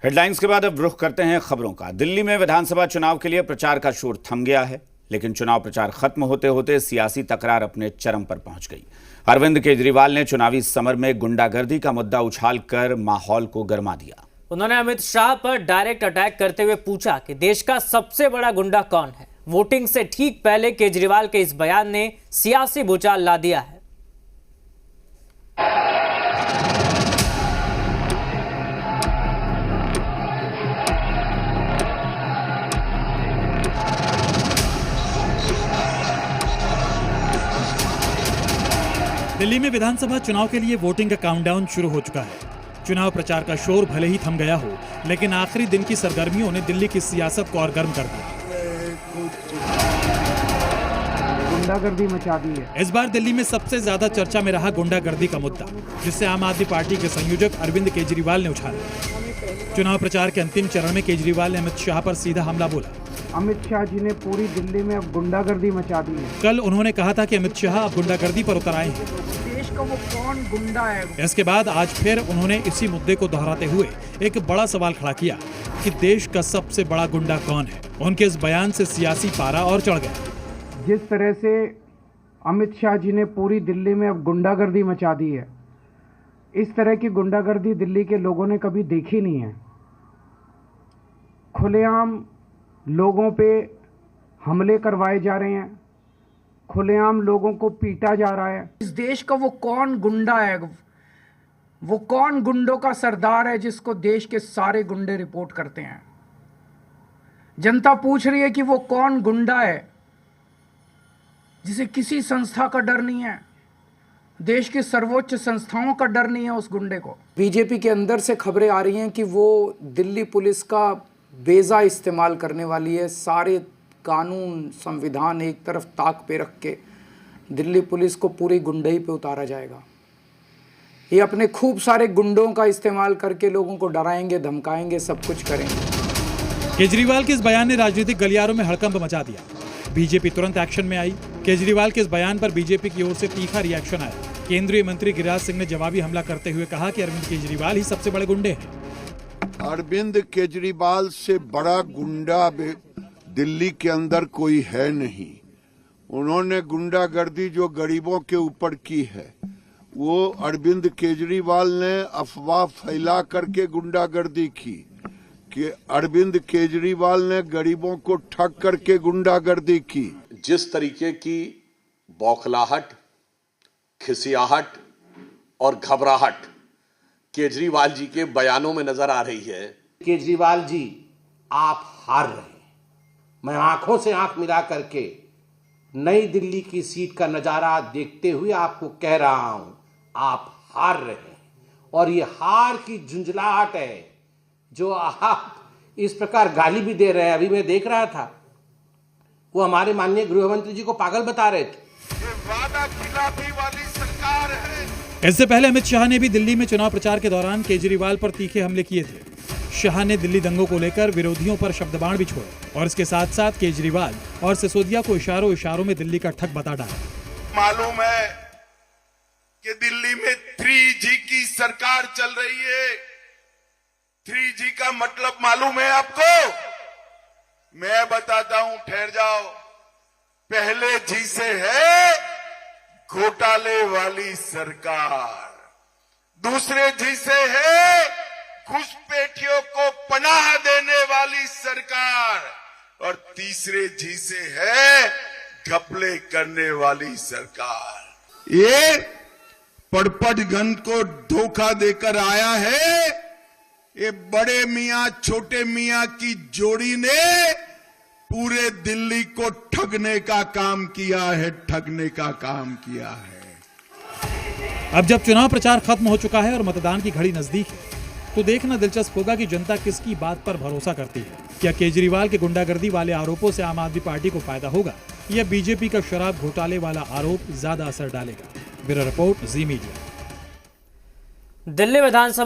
Headlines के बाद अब रुख करते हैं खबरों का। दिल्ली में विधानसभा चुनाव के लिए प्रचार का शोर थम गया है, लेकिन चुनाव प्रचार खत्म होते होते सियासी तकरार अपने चरम पर पहुंच गई। अरविंद केजरीवाल ने चुनावी समर में गुंडागर्दी का मुद्दा उछालकर माहौल को गर्मा दिया। उन्होंने अमित शाह पर डायरेक्ट अटैक करते हुए पूछा कि देश का सबसे बड़ा गुंडा कौन है। वोटिंग से ठीक पहले केजरीवाल के इस बयान ने सियासी भूचाल ला दिया है। दिल्ली में विधानसभा चुनाव के लिए वोटिंग का काउंटडाउन शुरू हो चुका है। चुनाव प्रचार का शोर भले ही थम गया हो, लेकिन आखिरी दिन की सरगर्मियों ने दिल्ली की सियासत को और गर्म कर दिया। गुंडागर्दी मचा दी है। इस बार दिल्ली में सबसे ज्यादा चर्चा में रहा गुंडागर्दी का मुद्दा, जिससे आम आदमी पार्टी के संयोजक अरविंद केजरीवाल ने उछाला। चुनाव प्रचार के अंतिम चरण में केजरीवाल ने अमित शाह पर सीधा हमला बोला। अमित शाह जी ने पूरी दिल्ली में अब गुंडागर्दी मचा दी है। कल उन्होंने कहा था कि अमित शाह अब गुंडागर्दी पर उतर आए हैं। देश का वो कौन गुंडा है? इसके बाद आज फिर उन्होंने इसी मुद्दे को दोहराते हुए एक बड़ा सवाल खड़ा किया कि देश का सबसे बड़ा गुंडा कौन है। उनके इस बयान से सियासी पारा और चढ़ गया। जिस तरह से अमित शाह जी ने पूरी दिल्ली में अब गुंडागर्दी मचा दी है, इस तरह की गुंडागर्दी दिल्ली के लोगों ने कभी देखी नहीं है। खुलेआम लोगों पे हमले करवाए जा रहे हैं, खुलेआम लोगों को पीटा जा रहा है। इस देश का वो कौन गुंडा है? वो कौन गुंडों का सरदार है जिसको देश के सारे गुंडे रिपोर्ट करते हैं? जनता पूछ रही है कि वो कौन गुंडा है जिसे किसी संस्था का डर नहीं है, देश की सर्वोच्च संस्थाओं का डर नहीं है उस गुंडे को। बीजेपी के अंदर से खबरें आ रही हैं कि वो दिल्ली पुलिस का बेजा इस्तेमाल करने वाली है। सारे कानून संविधान एक तरफ ताक पे रख के दिल्ली पुलिस को पूरी गुंडई पे उतारा जाएगा। ये अपने खूब सारे गुंडों का इस्तेमाल करके लोगों को डराएंगे, धमकाएंगे, सब कुछ करेंगे। केजरीवाल के इस बयान ने राजनीतिक गलियारों में हड़कंप मचा दिया। बीजेपी तुरंत एक्शन में आई। केजरीवाल के इस बयान पर बीजेपी की ओर से तीखा रिएक्शन आया। केंद्रीय मंत्री गिरिराज सिंह ने जवाबी हमला करते हुए कहा कि अरविंद केजरीवाल ही सबसे बड़े गुंडे हैं। अरविंद केजरीवाल से बड़ा गुंडा दिल्ली के अंदर कोई है नहीं। उन्होंने गुंडागर्दी जो गरीबों के ऊपर की है, वो अरविंद केजरीवाल ने अफवाह फैला करके गुंडागर्दी की कि अरविंद केजरीवाल ने गरीबों को ठग करके गुंडागर्दी की। जिस तरीके की बौखलाहट, खिसियाहट और घबराहट केजरीवाल जी के बयानों में नजर आ रही है। केजरीवाल जी, आप हार रहे हैं। मैं आंखों से आंख मिला करके नई दिल्ली की सीट का नजारा देखते हुए आपको कह रहा हूं, आप हार रहे हैं। और ये हार की झुंझलाहट है जो आप इस प्रकार गाली भी दे रहे हैं। अभी मैं देख रहा था, वो हमारे माननीय गृह मंत्री जी को पागल बता रहे थे। ये वादा खिलाफी वाली सरकार है। इससे पहले अमित शाह ने भी दिल्ली में चुनाव प्रचार के दौरान केजरीवाल पर तीखे हमले किए थे। शाह ने दिल्ली दंगों को लेकर विरोधियों पर शब्दबाण भी छोड़े और इसके साथ साथ केजरीवाल और सिसोदिया को इशारों में दिल्ली का ठग बता डाला। मालूम है कि दिल्ली में 3G की सरकार चल रही है। 3G का मतलब मालूम है आपको? मैं बताता हूं, ठहर जाओ। पहले जी से है घोटाले वाली सरकार, दूसरे जी से है घुसपैठियों को पनाह देने वाली सरकार, और तीसरे जी से है घपले करने वाली सरकार। ये पड़पड़गन को धोखा देकर आया है। ये बड़े मियां छोटे मियां की जोड़ी ने पूरे दिल्ली को ठगने का काम किया है, ठगने का काम किया है। अब जब चुनाव प्रचार खत्म हो चुका है और मतदान की घड़ी नजदीक है, तो देखना दिलचस्प होगा कि जनता किसकी बात पर भरोसा करती है। क्या केजरीवाल के गुंडागर्दी वाले आरोपों से आम आदमी पार्टी को फायदा होगा या बीजेपी का शराब घोटाले वाला आरोप ज्यादा असर डालेगा? ब्यूरो रिपोर्ट, जी मीडिया। दिल्ली विधानसभा